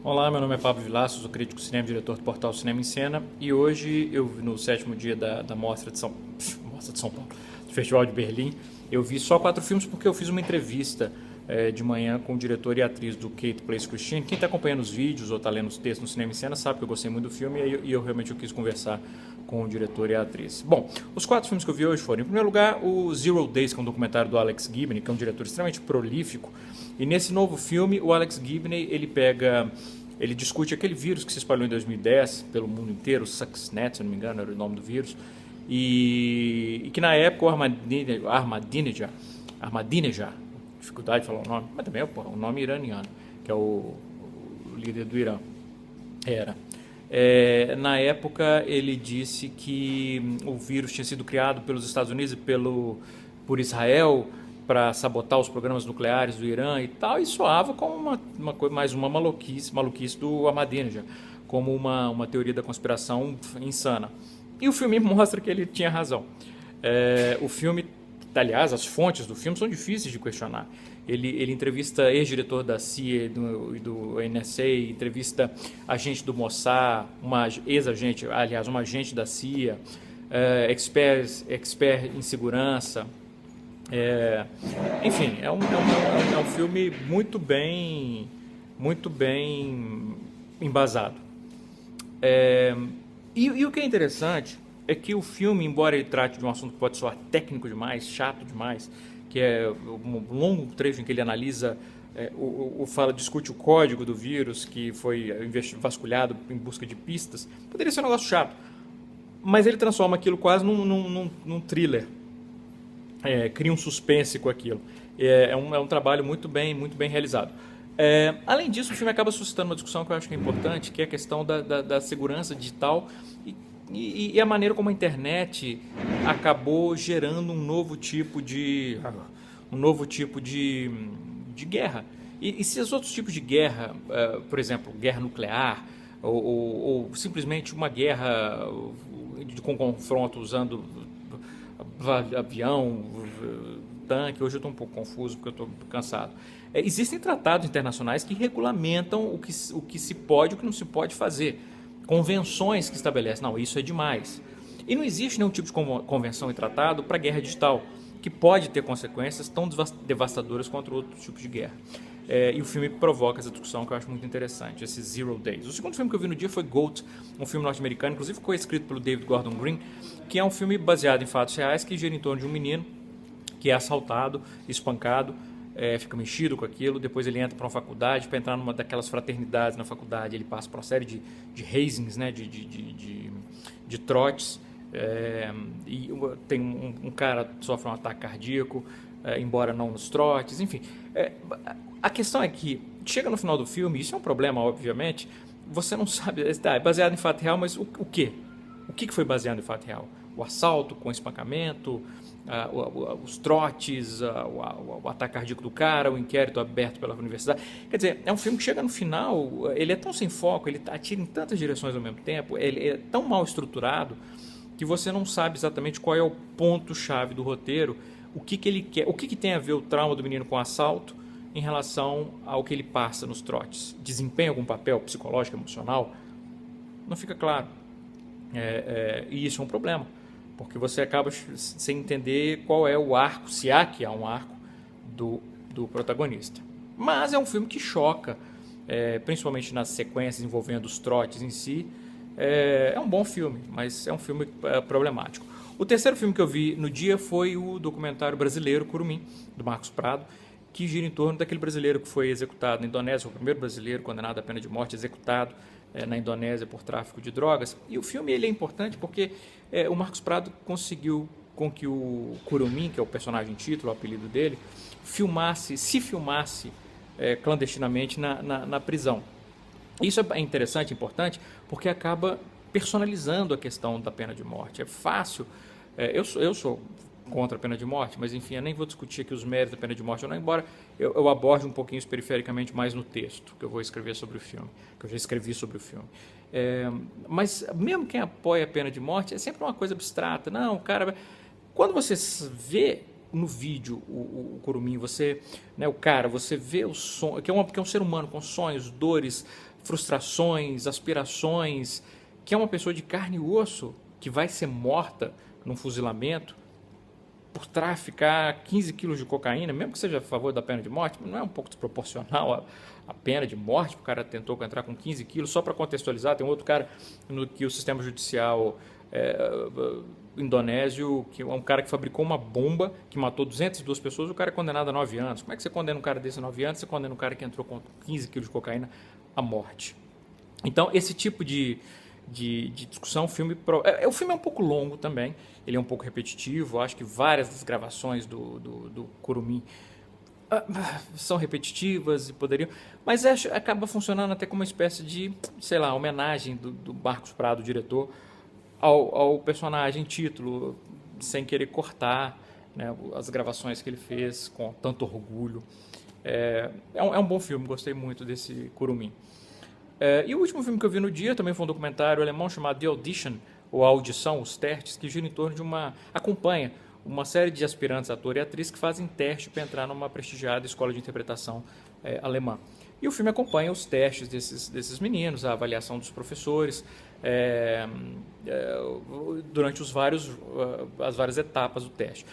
Olá, meu nome é Pablo Vilaça, sou crítico de cinema, diretor do portal Cinema em Cena e hoje, no sétimo dia da Mostra de São Paulo, do Festival de Berlim, eu vi só 4 filmes porque eu fiz uma entrevista de manhã com o diretor e atriz do Kate Plays Christine. Quem está acompanhando os vídeos ou está lendo os textos no Cinema em Cena sabe que eu gostei muito do filme e eu realmente quis conversar com o diretor e a atriz. Bom, os 4 filmes que eu vi hoje foram, em primeiro lugar, o Zero Days, que é um documentário do Alex Gibney, que é um diretor extremamente prolífico, e nesse novo filme, o Alex Gibney, ele discute aquele vírus que se espalhou em 2010 pelo mundo inteiro, o Stuxnet, se não me engano, era o nome do vírus, e que na época o Ahmadinejad, dificuldade de falar o nome, mas também é o nome iraniano, que é o líder do Irã, era. Na época ele disse que o vírus tinha sido criado pelos Estados Unidos e por Israel para sabotar os programas nucleares do Irã e tal, e soava como mais uma maluquice do Ahmadinejad, como uma teoria da conspiração insana. E o filme mostra que ele tinha razão. O filme, aliás, as fontes do filme são difíceis de questionar. Ele entrevista ex-diretor da CIA e do NSA, entrevista agente do Mossad, uma ex-agente, aliás, uma agente da CIA, expert em segurança. Enfim, é um filme muito bem embasado. E o que é interessante é que o filme, embora ele trate de um assunto que pode soar técnico demais, chato demais, que é um longo trecho em que ele analisa, discute o código do vírus que foi vasculhado em busca de pistas, poderia ser um negócio chato, mas ele transforma aquilo quase num thriller. Cria um suspense com aquilo. É um trabalho muito bem realizado. Além disso, o filme acaba suscitando uma discussão que eu acho que é importante, que é a questão da segurança digital e a maneira como a internet acabou gerando um novo tipo de guerra. E se os outros tipos de guerra, por exemplo, guerra nuclear, ou simplesmente uma guerra com confronto usando avião, tanque, hoje eu estou um pouco confuso porque eu estou cansado. Existem tratados internacionais que regulamentam o que se pode e o que não se pode fazer. Convenções que estabelecem, não, isso é demais. E não existe nenhum tipo de convenção e tratado para guerra digital, que pode ter consequências tão devastadoras contra outros tipos de guerra. E o filme provoca essa discussão que eu acho muito interessante, esse Zero Days. O segundo filme que eu vi no dia foi Goat, um filme norte-americano, inclusive foi escrito pelo David Gordon Green, que é um filme baseado em fatos reais que gira em torno de um menino que é assaltado, espancado, fica mexido com aquilo, depois ele entra para uma faculdade, para entrar numa daquelas fraternidades na faculdade, ele passa por uma série de hazings, né, de trotes, e tem um cara que sofre um ataque cardíaco, embora não nos trotes, enfim. A questão é que chega no final do filme, isso é um problema, obviamente, você não sabe, é baseado em fato real, mas o quê? O que foi baseado em fato real? O assalto com espancamento, os trotes, o ataque cardíaco do cara, o inquérito aberto pela universidade. Quer dizer, é um filme que chega no final, ele é tão sem foco, ele atira em tantas direções ao mesmo tempo, ele é tão mal estruturado que você não sabe exatamente qual é o ponto-chave do roteiro, o que ele quer, o que tem a ver o trauma do menino com o assalto em relação ao que ele passa nos trotes. Desempenha algum papel psicológico, emocional? Não fica claro. E isso é um problema, porque você acaba sem entender qual é o arco, se há que há um arco do protagonista. Mas é um filme que choca, principalmente nas sequências envolvendo os trotes em si. É um bom filme, mas é um filme problemático. O terceiro filme que eu vi no dia foi o documentário brasileiro Curumim, do Marcos Prado, que gira em torno daquele brasileiro que foi executado na Indonésia, o primeiro brasileiro condenado à pena de morte executado na Indonésia por tráfico de drogas. E o filme ele é importante porque o Marcos Prado conseguiu com que o Curumim, que é o personagem título, o apelido dele, se filmasse clandestinamente na prisão. Isso é interessante, importante, porque acaba personalizando a questão da pena de morte. É fácil, eu sou contra a pena de morte, mas enfim, eu nem vou discutir aqui os méritos da pena de morte ou não, embora eu aborde um pouquinho isso perifericamente mais no texto que eu vou escrever sobre o filme, que eu já escrevi sobre o filme. Mas mesmo quem apoia a pena de morte é sempre uma coisa abstrata. Não, cara, quando você vê no vídeo o Curumim, você, né, o cara, você vê o som, que é um ser humano com sonhos, dores, frustrações, aspirações, que é uma pessoa de carne e osso que vai ser morta num fuzilamento por traficar 15 quilos de cocaína, mesmo que seja a favor da pena de morte, não é um pouco desproporcional a pena de morte? O cara tentou entrar com 15 quilos, só para contextualizar, tem um outro cara no que o sistema judicial indonésio, que é um cara que fabricou uma bomba que matou 202 pessoas, o cara é condenado a 9 anos. Como é que você condena um cara desse a 9 anos? Você condena um cara que entrou com 15 quilos de cocaína à morte. Então, esse tipo de discussão, o filme é um pouco longo também, ele é um pouco repetitivo, acho que várias das gravações do Curumim são repetitivas e poderiam, mas acaba funcionando até como uma espécie de, sei lá, homenagem do Marcos Prado, o diretor, ao personagem título, sem querer cortar, né, as gravações que ele fez com tanto orgulho. É um bom filme, gostei muito desse Curumim. E o último filme que eu vi no dia também foi um documentário alemão chamado The Audition, ou A Audição, Os Testes, que gira em torno de acompanha uma série de aspirantes ator e atriz que fazem teste para entrar numa prestigiada escola de interpretação alemã. E o filme acompanha os testes desses meninos, a avaliação dos professores, durante as várias etapas do teste.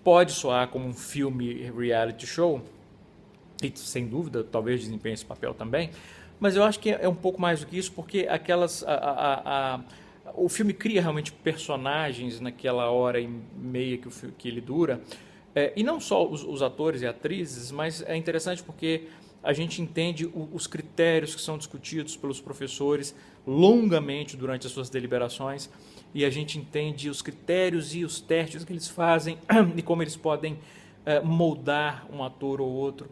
Pode soar como um filme reality show, e sem dúvida, talvez desempenhe esse papel também, mas eu acho que é um pouco mais do que isso, porque o filme cria realmente personagens naquela hora e meia que ele dura, e não só os atores e atrizes, mas é interessante porque a gente entende os critérios que são discutidos pelos professores longamente durante as suas deliberações, e a gente entende os critérios e os testes que eles fazem e como eles podem moldar um ator ou outro,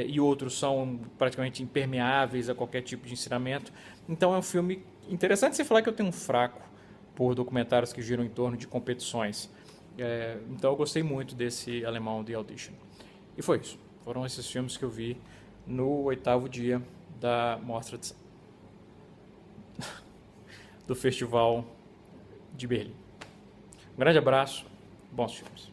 e outros são praticamente impermeáveis a qualquer tipo de ensinamento. Então é um filme interessante. Sem falar que eu tenho um fraco por documentários que giram em torno de competições. Então eu gostei muito desse alemão, The Audition. E foi isso. Foram esses filmes que eu vi no 8º dia da mostra do Festival de Berlim. Um grande abraço, bons filmes.